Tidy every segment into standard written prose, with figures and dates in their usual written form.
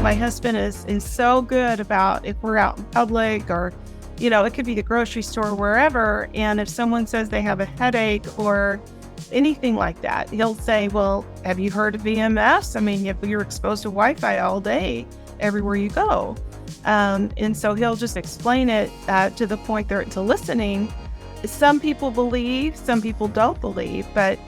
My husband is so good about if we're out in public or, it could be the grocery store, wherever. And if someone says they have a headache or anything like that, he'll say, well, have you heard of EMFs? I mean, if you're exposed to Wi-Fi all day, everywhere you go. And so he'll just explain it to the point they're to listening. Some people believe, some people don't believe, but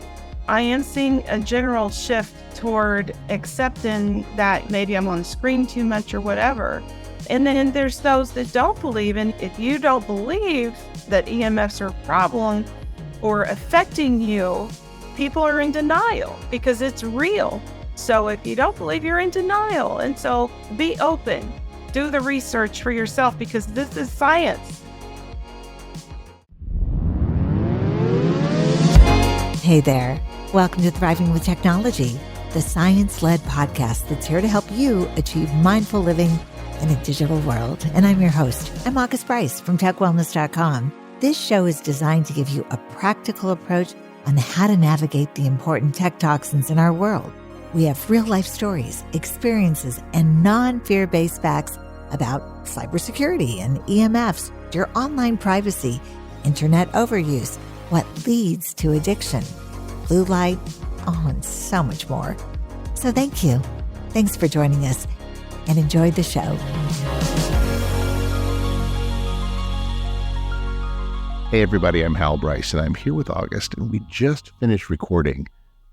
I am seeing a general shift toward accepting that maybe I'm on the screen too much or whatever. And then there's those that don't believe. And if you don't believe that EMFs are a problem or affecting you, people are in denial because it's real. So if you don't believe, you're in denial. And so be open. Do the research for yourself because this is science. Hey there. Welcome to Thriving with Technology, the science-led podcast that's here to help you achieve mindful living in a digital world. And I'm your host. I'm August Bryce from TechWellness.com. This show is designed to give you a practical approach on how to navigate the important tech toxins in our world. We have real-life stories, experiences, and non-fear-based facts about cybersecurity and EMFs, your online privacy, internet overuse, what leads to addiction, blue light, and so much more. So thank you. Thanks for joining us and enjoy the show. Hey everybody, I'm Hal Bryce and I'm here with August, and we just finished recording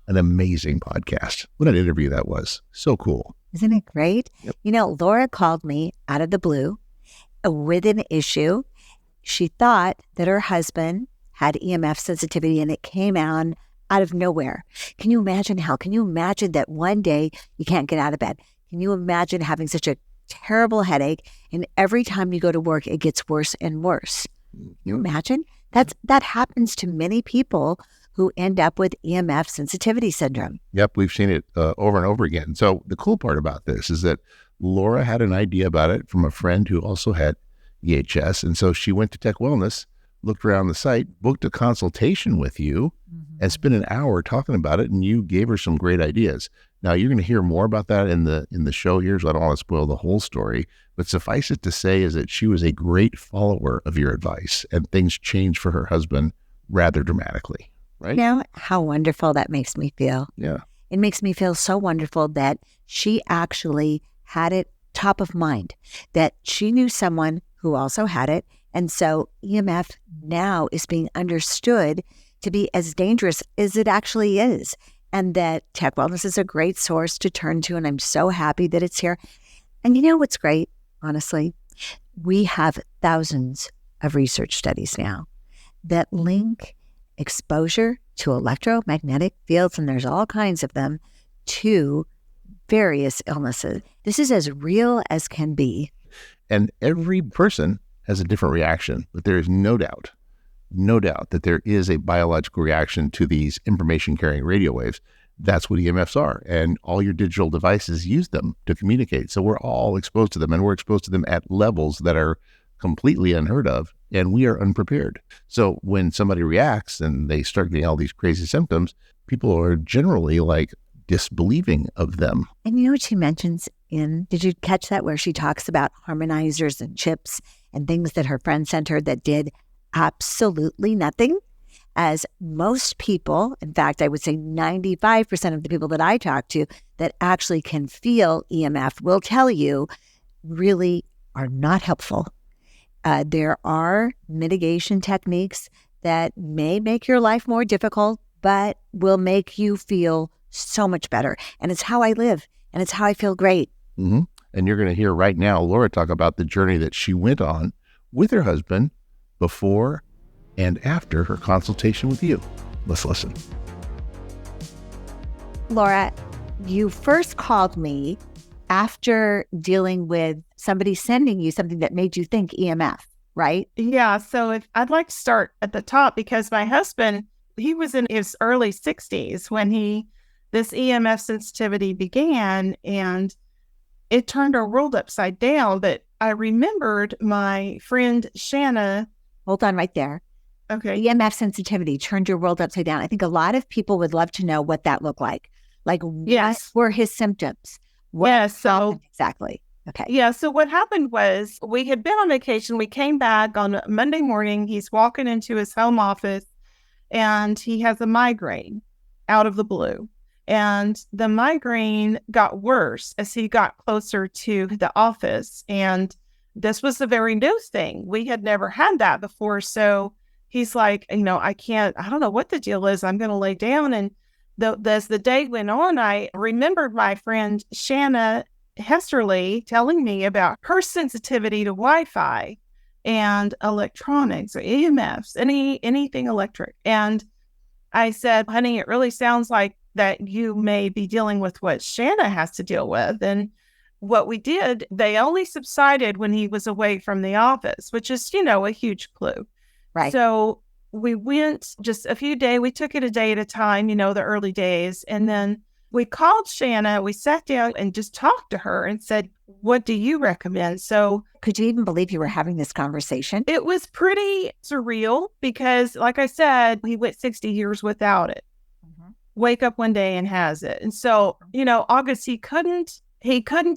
an amazing podcast. What an interview that was. So cool. Isn't it great? Yep. Laura called me out of the blue with an issue. She thought that her husband had EMF sensitivity and it came out of nowhere. Can you imagine, Hal? Can you imagine that one day you can't get out of bed? Can you imagine having such a terrible headache and every time you go to work, it gets worse and worse? Can you imagine? That happens to many people who end up with EMF sensitivity syndrome. Yep, we've seen it over and over again. So the cool part about this is that Laura had an idea about it from a friend who also had EHS. And so she went to Tech Wellness, looked around the site, booked a consultation with you, and spent an hour talking about it, and you gave her some great ideas. Now, you're going to hear more about that in the show here, so I don't want to spoil the whole story, but suffice it to say is that she was a great follower of your advice, and things changed for her husband rather dramatically, right? You know how wonderful that makes me feel? Yeah. It makes me feel so wonderful that she actually had it top of mind, that she knew someone who also had it, and so EMF now is being understood to be as dangerous as it actually is, and that Tech Wellness is a great source to turn to, and I'm so happy that it's here. And you know what's great, honestly? We have thousands of research studies now that link exposure to electromagnetic fields, and there's all kinds of them, to various illnesses. This is as real as can be. And every person has a different reaction, but there is no doubt that there is a biological reaction to these information-carrying radio waves. That's what EMFs are. And all your digital devices use them to communicate. So we're all exposed to them, and we're exposed to them at levels that are completely unheard of, and we are unprepared. So when somebody reacts and they start getting all these crazy symptoms, people are generally like disbelieving of them. And you know what she mentions did you catch that, where she talks about harmonizers and chips and things that her friend sent her that did absolutely nothing? As most people, in fact, I would say 95% of the people that I talk to that actually can feel EMF will tell you really are not helpful. There are mitigation techniques that may make your life more difficult, but will make you feel so much better. And it's how I live, and it's how I feel great. Mm-hmm. And you're going to hear right now Laura talk about the journey that she went on with her husband before and after her consultation with you. Let's listen. Laura, you first called me after dealing with somebody sending you something that made you think EMF, right? Yeah. So I'd like to start at the top, because my husband, he was in his early 60s when this EMF sensitivity began, and it turned our world upside down. But I remembered my friend Shanna. Hold on right there. Okay. EMF sensitivity turned your world upside down. I think a lot of people would love to know what that looked like. Like, yes, what were his symptoms? Yes. So exactly. Okay. yeah. So what happened was we had been on vacation. We came back on Monday morning. He's walking into his home office and he has a migraine out of the blue. And the migraine got worse as he got closer to the office. And this was a very new thing. We had never had that before. So he's like, I don't know what the deal is. I'm going to lay down. And as the day went on, I remembered my friend Shanna Hesterly telling me about her sensitivity to Wi-Fi and electronics or EMFs, anything electric. And I said, honey, it really sounds like that you may be dealing with what Shanna has to deal with. And what we did, they only subsided when he was away from the office, which is, a huge clue. Right. So we went just a few days, we took it a day at a time, the early days. And then we called Shanna, we sat down and just talked to her and said, what do you recommend? So could you even believe you were having this conversation? it was pretty surreal because, like I said, he went 60 years without it. Wake up one day and has it. And so, August, he couldn't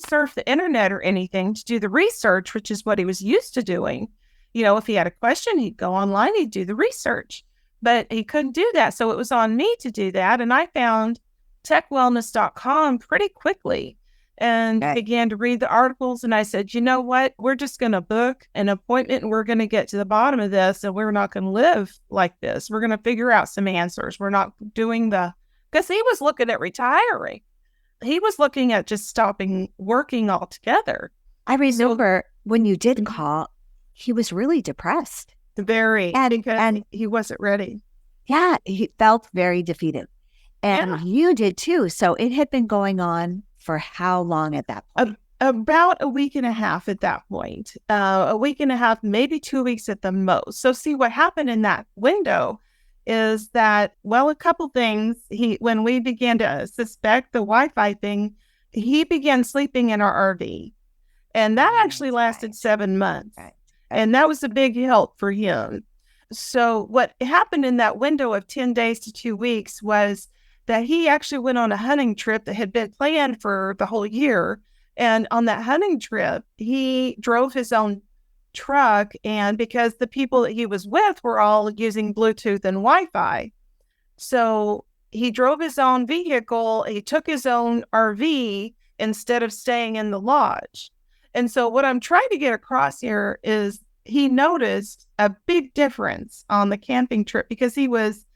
surf the internet or anything to do the research, which is what he was used to doing. If he had a question, he'd go online, he'd do the research, but he couldn't do that. So it was on me to do that. And I found techwellness.com pretty quickly and began to read the articles. And I said, you know what? We're just going to book an appointment and we're going to get to the bottom of this. And we're not going to live like this. We're going to figure out some answers. We're not doing because he was looking at retiring. He was looking at just stopping working altogether. I remember when you did call, he was really depressed. And he wasn't ready. Yeah, he felt very defeated. And you did too. So it had been going on for how long at that point? About a week and a half at that point. A week and a half, maybe 2 weeks at the most. So see, what happened in that window is that, a couple things. When we began to suspect the Wi-Fi thing, he began sleeping in our RV. And that actually lasted 7 months. Right. And that was a big help for him. So what happened in that window of 10 days to 2 weeks was that he actually went on a hunting trip that had been planned for the whole year. And on that hunting trip, he drove his own truck. And because the people that he was with were all using Bluetooth and Wi-Fi, so he drove his own vehicle. He took his own RV instead of staying in the lodge. And so what I'm trying to get across here is he noticed a big difference on the camping trip because he was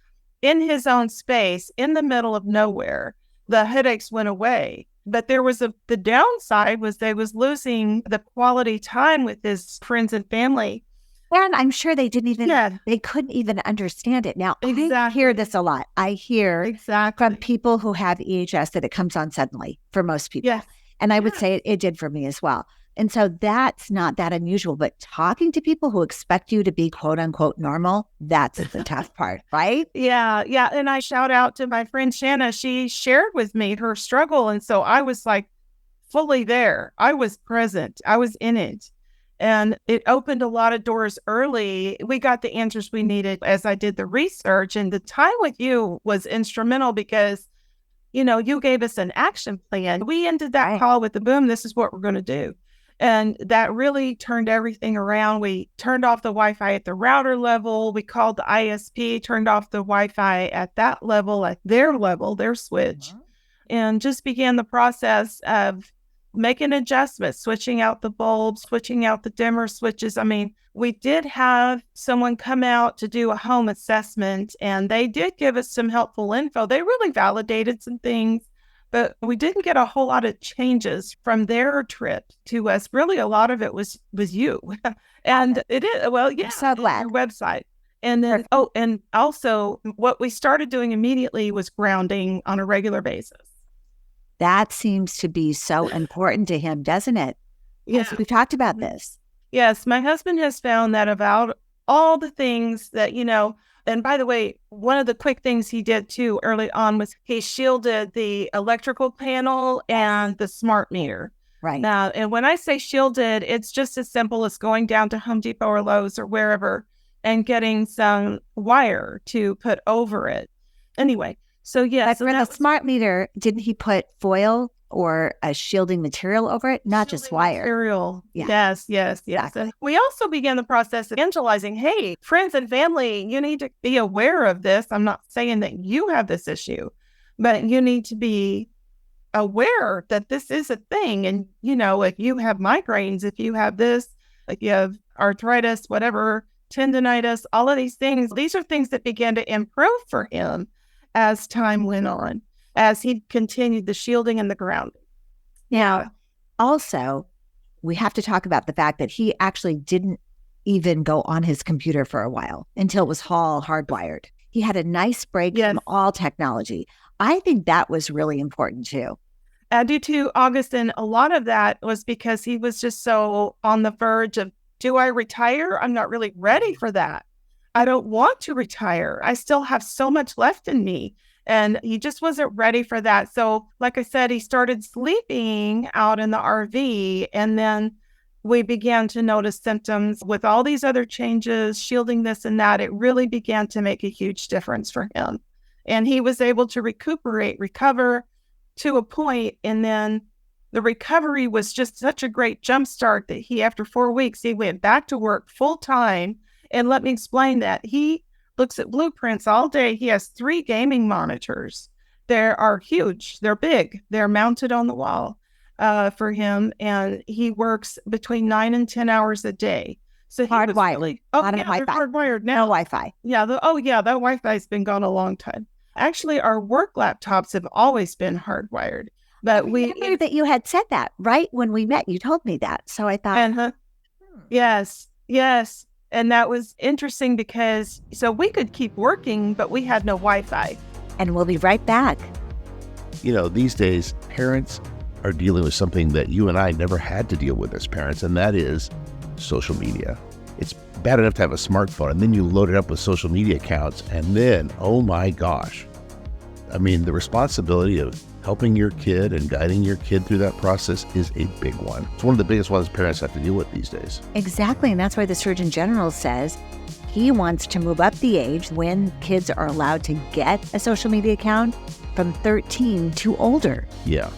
in his own space in the middle of nowhere. The headaches went away. But there was the downside was they was losing the quality time with his friends and family. And I'm sure they they couldn't even understand it. Now, I hear this a lot. I hear from people who have EHS that it comes on suddenly for most people. Yes. And I would say it did for me as well. And so that's not that unusual, but talking to people who expect you to be quote unquote normal, that's the tough part, right? Yeah. And I shout out to my friend Shanna. She shared with me her struggle. And so I was like fully there. I was present. I was in it. And it opened a lot of doors early. We got the answers we needed as I did the research. And the time with you was instrumental because, you gave us an action plan. We ended that call with the boom. This is what we're going to do. And that really turned everything around. We turned off the Wi-Fi at the router level. We called the ISP, turned off the Wi-Fi at that level, at their level, their switch, and just began the process of making adjustments, switching out the bulbs, switching out the dimmer switches. I mean, we did have someone come out to do a home assessment, and they did give us some helpful info. They really validated some things. But we didn't get a whole lot of changes from their trip to us. Really, a lot of it was you. And it is, I'm so glad. Your website. And then, and also what we started doing immediately was grounding on a regular basis. That seems to be so important to him, doesn't it? Yes. We've talked about this. Yes. My husband has found that about all the things that, and by the way, one of the quick things he did too early on was he shielded the electrical panel and the smart meter. Right. Now, and when I say shielded, it's just as simple as going down to Home Depot or Lowe's or wherever and getting some wire to put over it. Anyway, so yeah. But for the smart meter, didn't he put foil or a shielding material over it, not just wire. Material. Yeah. Yes. Exactly. And we also began the process of evangelizing. Hey, friends and family, you need to be aware of this. I'm not saying that you have this issue, but you need to be aware that this is a thing. And, if you have migraines, if you have this, if you have arthritis, whatever, tendinitis, all of these are things that began to improve for him as time went on, as he continued the shielding and the grounding. Now, also, we have to talk about the fact that he actually didn't even go on his computer for a while until it was all hardwired. He had a nice break from all technology. I think that was really important too. I do too, August, and a lot of that was because he was just so on the verge of, do I retire? I'm not really ready for that. I don't want to retire. I still have so much left in me. And he just wasn't ready for that. So like I said, he started sleeping out in the RV, and then we began to notice symptoms with all these other changes, shielding this and that. It really began to make a huge difference for him. And he was able to recover to a point, and then the recovery was just such a great jumpstart that after 4 weeks, he went back to work full time. And let me explain that. He looks at blueprints all day. He has 3 gaming monitors. They are huge. They're big. They're mounted on the wall for him. And he works between 9 and 10 hours a day. So hardwired. They're hardwired now. No Wi-Fi. Yeah. That Wi-Fi's been gone a long time. Actually, our work laptops have always been hardwired. But I knew that you had said that right when we met. You told me that. So I thought. Yes. And that was interesting because we could keep working, but we had no Wi-Fi. And we'll be right back. These days, parents are dealing with something that you and I never had to deal with as parents, and that is social media. It's bad enough to have a smartphone, and then you load it up with social media accounts, and then, oh my gosh. I mean, the responsibility of helping your kid and guiding your kid through that process is a big one. It's one of the biggest ones parents have to deal with these days. Exactly. And that's why the Surgeon General says he wants to move up the age when kids are allowed to get a social media account from 13 to older. Yeah.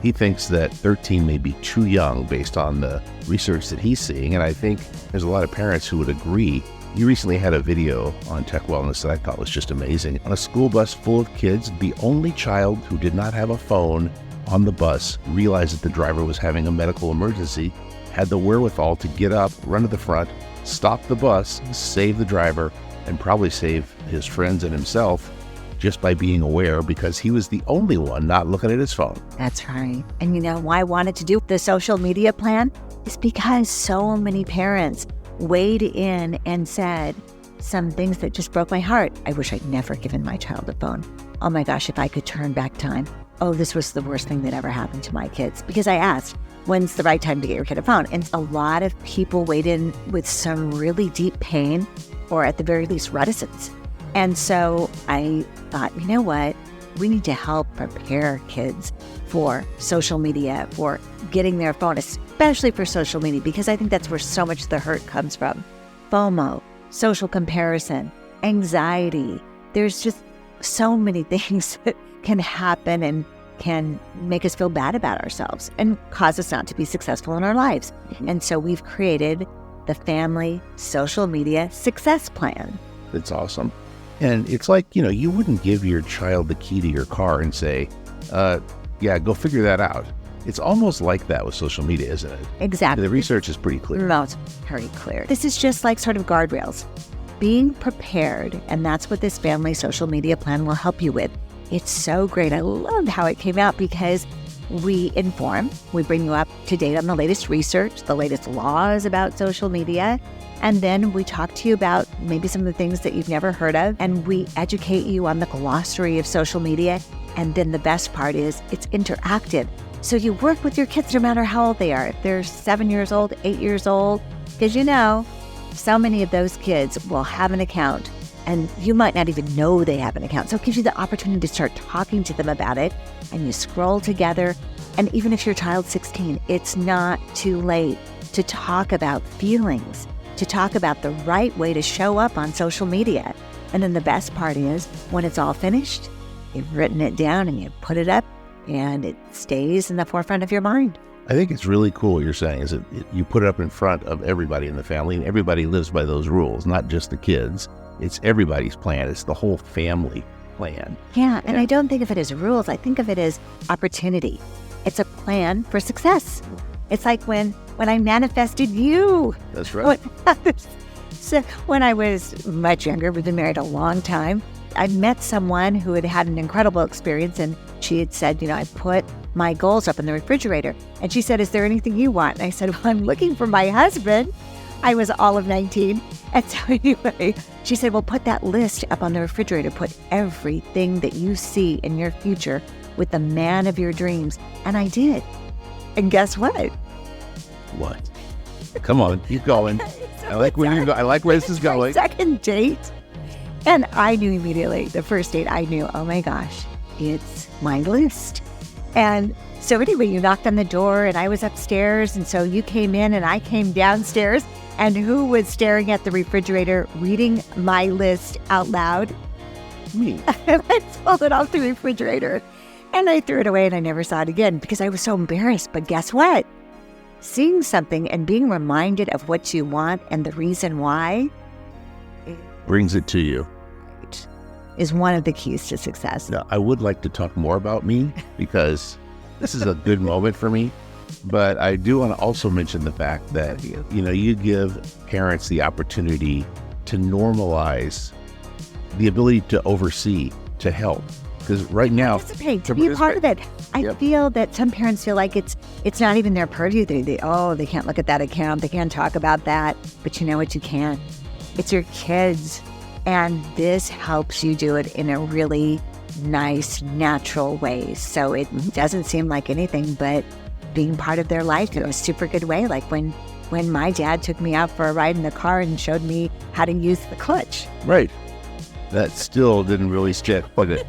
He thinks that 13 may be too young based on the research that he's seeing. And I think there's a lot of parents who would agree. You recently had a video on Tech Wellness that I thought was just amazing. On a school bus full of kids, the only child who did not have a phone on the bus realized that the driver was having a medical emergency, had the wherewithal to get up, run to the front, stop the bus, save the driver, and probably save his friends and himself just by being aware, because he was the only one not looking at his phone. That's right. And why I wanted to do the social media plan is because so many parents weighed in and said some things that just broke my heart. I wish I'd never given my child a phone. Oh my gosh, if I could turn back time. Oh, this was the worst thing that ever happened to my kids. Because I asked, when's the right time to get your kid a phone? And a lot of people weighed in with some really deep pain, or at the very least reticence. And so I thought, you know what? We need to help prepare kids for social media, for getting their phone, especially for social media, because I think that's where so much of the hurt comes from. FOMO, social comparison, anxiety. There's just so many things that can happen and can make us feel bad about ourselves and cause us not to be successful in our lives. And so we've created the Family Social Media Success Plan. It's awesome. And it's like, you wouldn't give your child the key to your car and say, go figure that out. It's almost like that with social media, isn't it? Exactly. The research is pretty clear. No, it's very clear. This is just like sort of guardrails. Being prepared, and that's what this Family Social Media Plan will help you with. It's so great. I loved how it came out because we inform, we bring you up to date on the latest research, the latest laws about social media, and then we talk to you about maybe some of the things that you've never heard of, and we educate you on the glossary of social media. And then the best part is it's interactive. So you work with your kids no matter how old they are. If they're 7 years old, 8 years old, because so many of those kids will have an account and you might not even know they have an account. So it gives you the opportunity to start talking to them about it, and you scroll together. And even if your child's 16, it's not too late to talk about feelings, to talk about the right way to show up on social media. And then the best part is when it's all finished, you've written it down and you put it up and it stays in the forefront of your mind. I think it's really cool what you're saying is that you put it up in front of everybody in the family, and everybody lives by those rules, not just the kids. It's everybody's plan. It's the whole family plan. Yeah, and I don't think of it as rules. I think of it as opportunity. It's a plan for success. It's like when I manifested you. That's right. So when I was much younger, we've been married a long time, I met someone who had had an incredible experience, and she had said, I put my goals up in the refrigerator. And she said, is there anything you want? And I said, well, I'm looking for my husband. I was all of 19. And so anyway, she said, well, put that list up on the refrigerator. Put everything that you see in your future with the man of your dreams. And I did. And guess what? What? Come on, keep going. I like where you're going. I like where this is going. Second date. And I knew immediately, the first date, I knew, oh my gosh, it's my list. And so anyway, you knocked on the door and I was upstairs. And so you came in and I came downstairs. And who was staring at the refrigerator reading my list out loud? Me. And I pulled it off the refrigerator and I threw it away and I never saw it again because I was so embarrassed. But guess what? Seeing something and being reminded of what you want and the reason why Brings it to you. is one of the keys to success. Now, I would like to talk more about me because this is a good moment for me. But I do want to also mention the fact that, you give parents the opportunity to normalize the ability to oversee, to help. Because right now, To be a part of it. I feel that some parents feel like it's not even their purview. They can't look at that account. They can't talk about that. But you know what? You can. It's your kids. And this helps you do it in a really nice, natural way. So it doesn't seem like anything but being part of their life in a super good way. Like when my dad took me out for a ride in the car and showed me how to use the clutch. right, that still didn't really stick, but it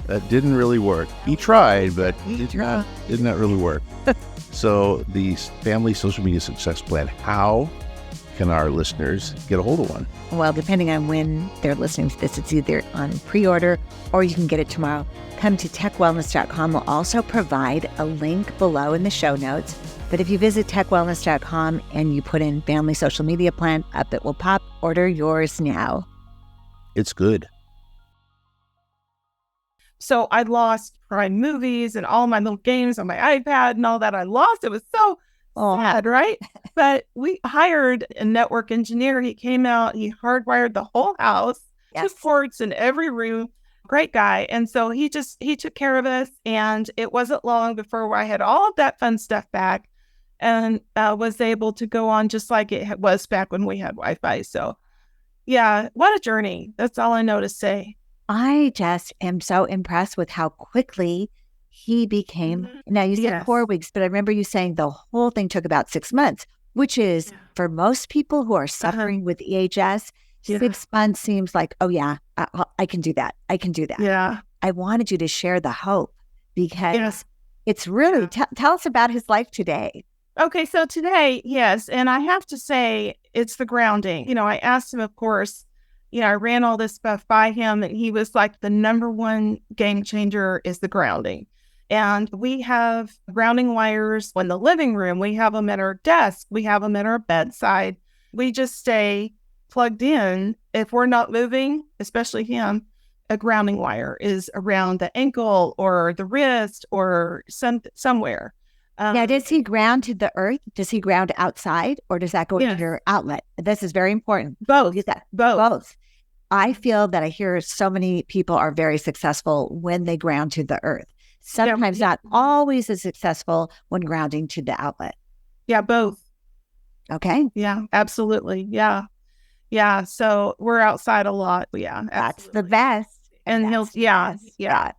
that didn't really work. He tried, but did not really work. So the Family Social Media Success Plan, how can our listeners get a hold of one? Well, depending on when they're listening to this, it's either on pre-order or you can get it tomorrow. Come to techwellness.com. We'll also provide a link below in the show notes. But if you visit techwellness.com and you put in Family Social Media Plan, up it will pop. Order yours now. It's good. So I lost Prime Movies and all my little games on my iPad and all that I lost. It was so sad, right? But we hired a network engineer. He came out, he hardwired the whole house, Yes. 2 ports in every room. Great guy. And so he took care of us. And it wasn't long before I had all of that fun stuff back and was able to go on just like it was back when we had Wi-Fi. So yeah, what a journey. That's all I know to say. I just am so impressed with how quickly he became. Now, you said Yes. 4 weeks, but I remember you saying the whole thing took about 6 months, which is for most people who are suffering with EHS, 6 months seems like, oh yeah, I can do that. I can do that. Yeah. I wanted you to share the hope because it's really, tell us about his life today. Okay, so today, yes, and I have to say it's the grounding. I asked him, of course, I ran all this stuff by him, and he was like, the number one game changer is the grounding. And we have grounding wires in the living room. We have them at our desk. We have them at our bedside. We just stay plugged in. If we're not moving, especially him, a grounding wire is around the ankle or the wrist or somewhere. Now, does he ground to the earth? Does he ground outside, or does that go into your outlet? This is very important. Both. Both. I feel that I hear so many people are very successful when they ground to the earth. Sometimes not always as successful when grounding to the outlet. Yeah, both. Okay. Yeah, absolutely. Yeah. Yeah. So we're outside a lot. Yeah. That's the best. And he'll,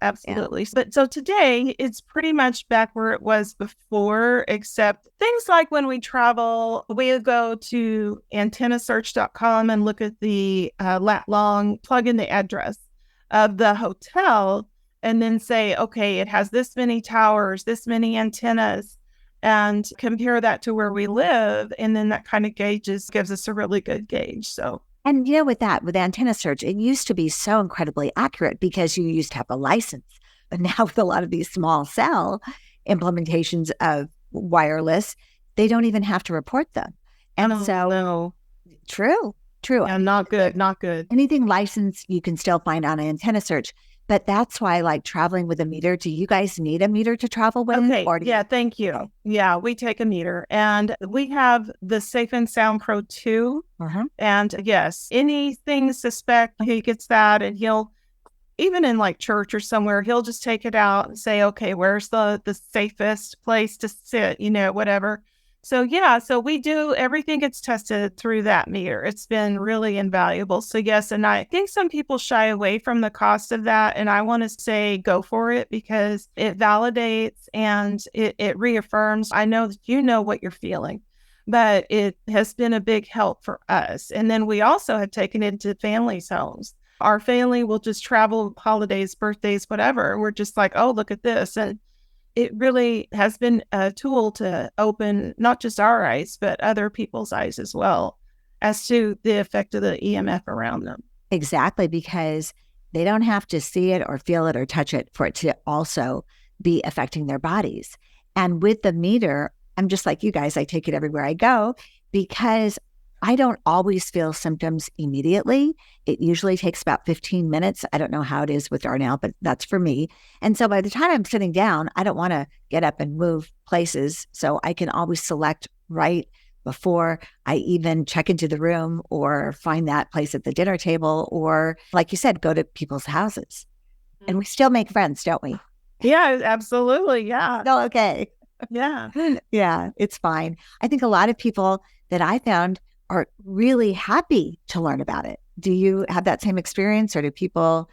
absolutely. Yeah. But so today it's pretty much back where it was before, except things like when we travel, we go to antennasearch.com and look at the lat long, plug in the address of the hotel and then say, okay, it has this many towers, this many antennas, and compare that to where we live. And then that kind of gives us a really good gauge. So. And with antenna search, it used to be so incredibly accurate because you used to have a license. now with a lot of these small cell implementations of wireless, they don't even have to report them. And no. True. Yeah, not good, not good. Anything licensed, you can still find on an antenna search. But that's why, like, traveling with a meter, do you guys need a meter to travel with? Okay, thank you. Yeah, we take a meter. And we have the Safe and Sound Pro 2. And yes, anything suspect, he gets that, and he'll, even in like church or somewhere, he'll just take it out and say, okay, where's the safest place to sit, whatever. So yeah, so we do, everything gets tested through that meter. It's been really invaluable. So yes, and I think some people shy away from the cost of that. And I want to say go for it because it validates and it reaffirms. I know that you know what you're feeling, but it has been a big help for us. And then we also have taken it to families' homes. Our family will just travel holidays, birthdays, whatever. We're just like, oh, look at this. And it really has been a tool to open not just our eyes, but other people's eyes as well as to the effect of the EMF around them. Exactly, because they don't have to see it or feel it or touch it for it to also be affecting their bodies. And with the meter, I'm just like you guys, I take it everywhere I go because I don't always feel symptoms immediately. It usually takes about 15 minutes. I don't know how it is with Darnell, but that's for me. And so by the time I'm sitting down, I don't want to get up and move places. So I can always select right before I even check into the room or find that place at the dinner table or, like you said, go to people's houses. And we still make friends, don't we? Yeah, absolutely. Yeah. No, okay. Yeah. Yeah, it's fine. I think a lot of people that I found are really happy to learn about it. Do you have that same experience or do people,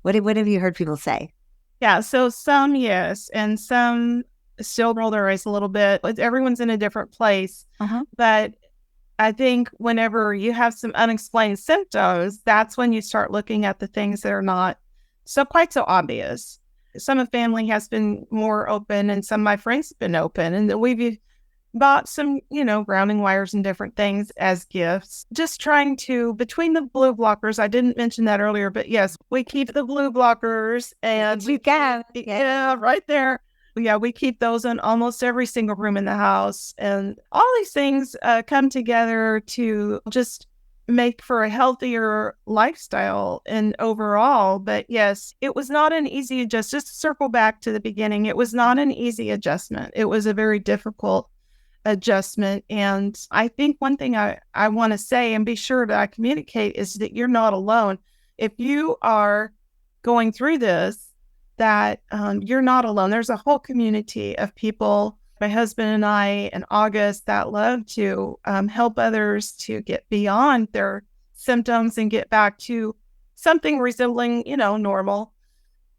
what have you heard people say? Yeah, so some, yes, and some still roll their eyes a little bit. Everyone's in a different place. But I think whenever you have some unexplained symptoms, that's when you start looking at the things that are not quite so obvious. Some of family has been more open and some of my friends have been open. And we've bought some, grounding wires and different things as gifts. Just trying to, between the blue blockers, I didn't mention that earlier, but yes, we keep the blue blockers and you can. Yeah, right there. Yeah, we keep those in almost every single room in the house. And all these things come together to just make for a healthier lifestyle and overall. But yes, it was not an easy adjustment. Just to circle back to the beginning, it was not an easy adjustment. It was a very difficult adjustment. And I think one thing I want to say and be sure that I communicate is that you're not alone. If you are going through this, that you're not alone. There's a whole community of people, my husband and I and August, that love to help others to get beyond their symptoms and get back to something resembling, normal.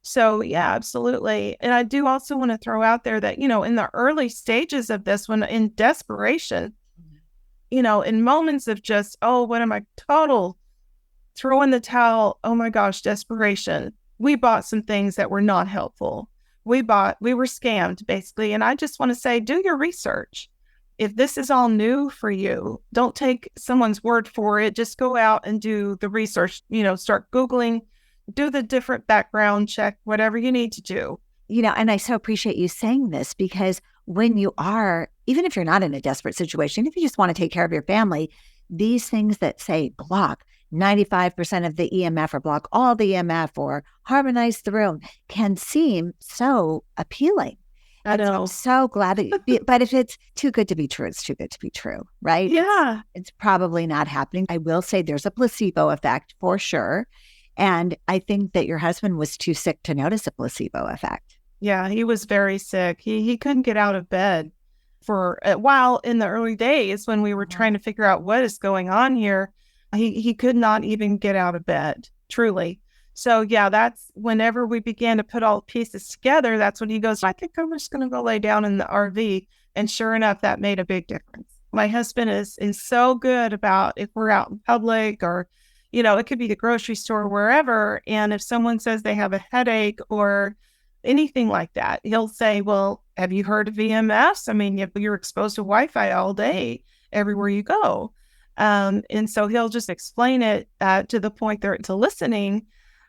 So yeah, absolutely. And I do also want to throw out there that, in the early stages of this, when in desperation, in moments of just, oh, what am I total throw in the towel? Oh my gosh, desperation. We bought some things that were not helpful. We were scammed basically. And I just want to say, do your research. If this is all new for you, don't take someone's word for it. Just go out and do the research, start Googling, do the different background check, whatever you need to do. And I so appreciate you saying this because when you are, even if you're not in a desperate situation, if you just want to take care of your family, these things that say block 95% of the EMF or block all the EMF or harmonize the room can seem so appealing. I know. I'm so glad that but if it's too good to be true, it's too good to be true, right? Yeah. It's probably not happening. I will say there's a placebo effect for sure. And I think that your husband was too sick to notice a placebo effect. Yeah, he was very sick. He couldn't get out of bed for a while in the early days when we were trying to figure out what is going on here. He could not even get out of bed, truly. So yeah, that's whenever we began to put all the pieces together, that's when he goes, I think I'm just going to go lay down in the RV. And sure enough, that made a big difference. My husband is so good about if we're out in public or, it could be the grocery store, wherever. And if someone says they have a headache or anything like that, he'll say, well, have you heard of EMFs? I mean, you're exposed to Wi-Fi all day, everywhere you go. And so he'll just explain it to the point they're to listening.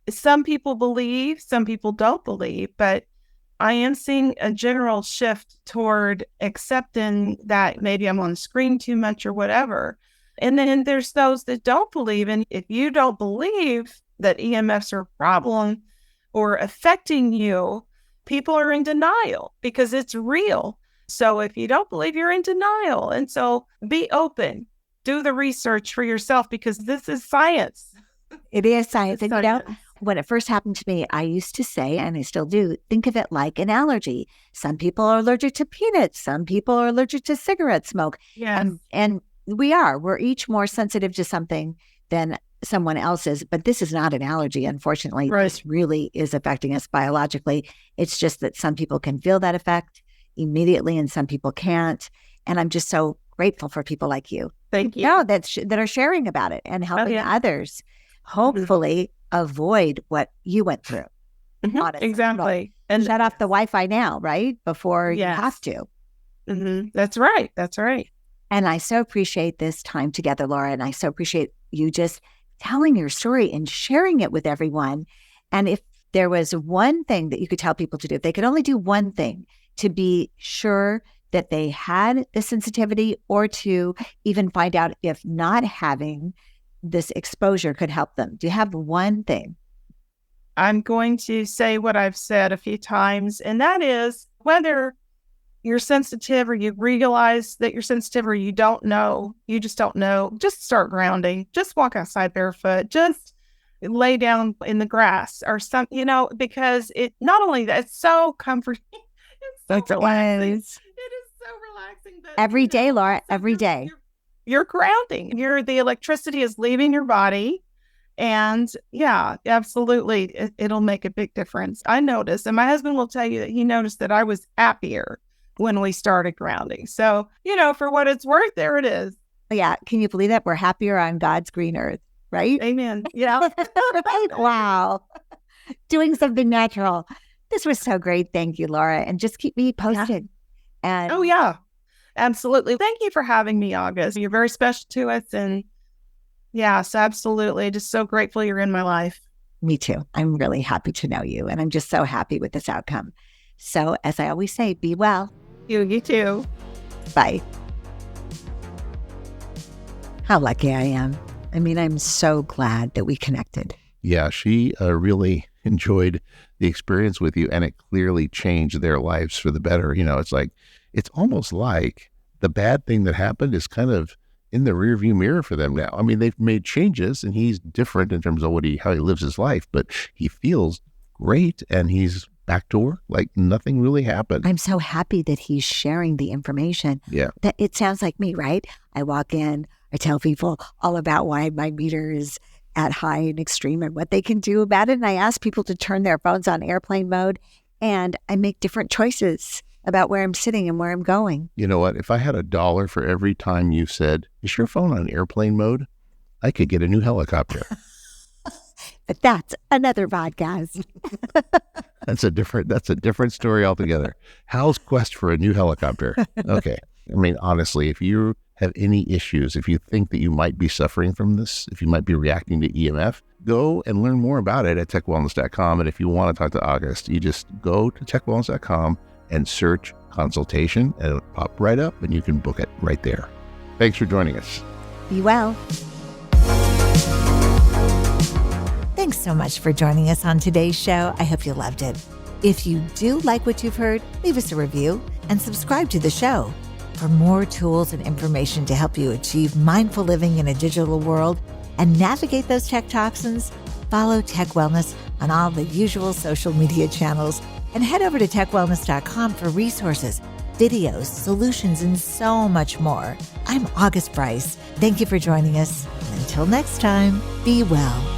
some people believe, some people don't believe, but I am seeing a general shift toward accepting that maybe I'm on the screen too much or whatever. And then there's those that don't believe. And if you don't believe that EMFs are a problem or affecting you, people are in denial because it's real. So if you don't believe, you're in denial. And so be open, do the research for yourself because this is science. It is science. And when it first happened to me, I used to say, and I still do, think of it like an allergy. Some people are allergic to peanuts. Some people are allergic to cigarette smoke. Yes. And we're each more sensitive to something than someone else is. But this is not an allergy, unfortunately. Right. This really is affecting us biologically. It's just that some people can feel that effect immediately and some people can't. And I'm just so grateful for people like you. Thank you. No, that are sharing about it and helping others hopefully avoid what you went through. Honestly. Exactly. And shut off the Wi-Fi now, right? Before you have to. That's right. That's right. And I so appreciate this time together, Laura. And I so appreciate you just telling your story and sharing it with everyone. And if there was one thing that you could tell people to do, if they could only do one thing to be sure that they had the sensitivity or to even find out if not having this exposure could help them. Do you have one thing? I'm going to say what I've said a few times, and that is whether you're sensitive or you realize that you're sensitive or you don't know, you just don't know, just start grounding. Just walk outside barefoot. Just lay down in the grass or something, because it not only that, it's so comforting. It's so relaxing. It is so relaxing. But every day, Laura, every day. You're grounding. The electricity is leaving your body. And yeah, absolutely. It'll make a big difference. I noticed, and my husband will tell you that he noticed that I was happier when we started grounding. So, for what it's worth, there it is. Yeah. Can you believe that? We're happier on God's green earth, right? Amen. Yeah. Wow. Doing something natural. This was so great. Thank you, Laura. And just keep me posted. And oh, yeah. Absolutely. Thank you for having me, August. You're very special to us. And yes, absolutely. Just so grateful you're in my life. Me too. I'm really happy to know you. And I'm just so happy with this outcome. So as I always say, be well. You too. Bye. How lucky I am. I mean, I'm so glad that we connected. Yeah, she really enjoyed the experience with you, and it clearly changed their lives for the better. It's almost like the bad thing that happened is kind of in the rearview mirror for them now. I mean, they've made changes, and he's different in terms of how he lives his life, but he feels great, and he's back to work like nothing really happened. I'm so happy that he's sharing the information. Yeah. That it sounds like me, right? I walk in, I tell people all about why my meter is at high and extreme and what they can do about it. And I ask people to turn their phones on airplane mode, and I make different choices about where I'm sitting and where I'm going. You know what? If I had $1 for every time you said, is your phone on airplane mode? I could get a new helicopter. But that's another podcast. That's a different story altogether. Hal's quest for a new helicopter. Okay. I mean, honestly, if you have any issues, if you think that you might be suffering from this, if you might be reacting to EMF, go and learn more about it at techwellness.com. And if you want to talk to August, you just go to techwellness.com and search consultation, and it'll pop right up and you can book it right there. Thanks for joining us. Be well. Thanks so much for joining us on today's show. I hope you loved it. If you do like what you've heard, leave us a review and subscribe to the show. For more tools and information to help you achieve mindful living in a digital world and navigate those tech toxins, follow Tech Wellness on all the usual social media channels and head over to techwellness.com for resources, videos, solutions, and so much more. I'm August Bryce. Thank you for joining us. And until next time, be well.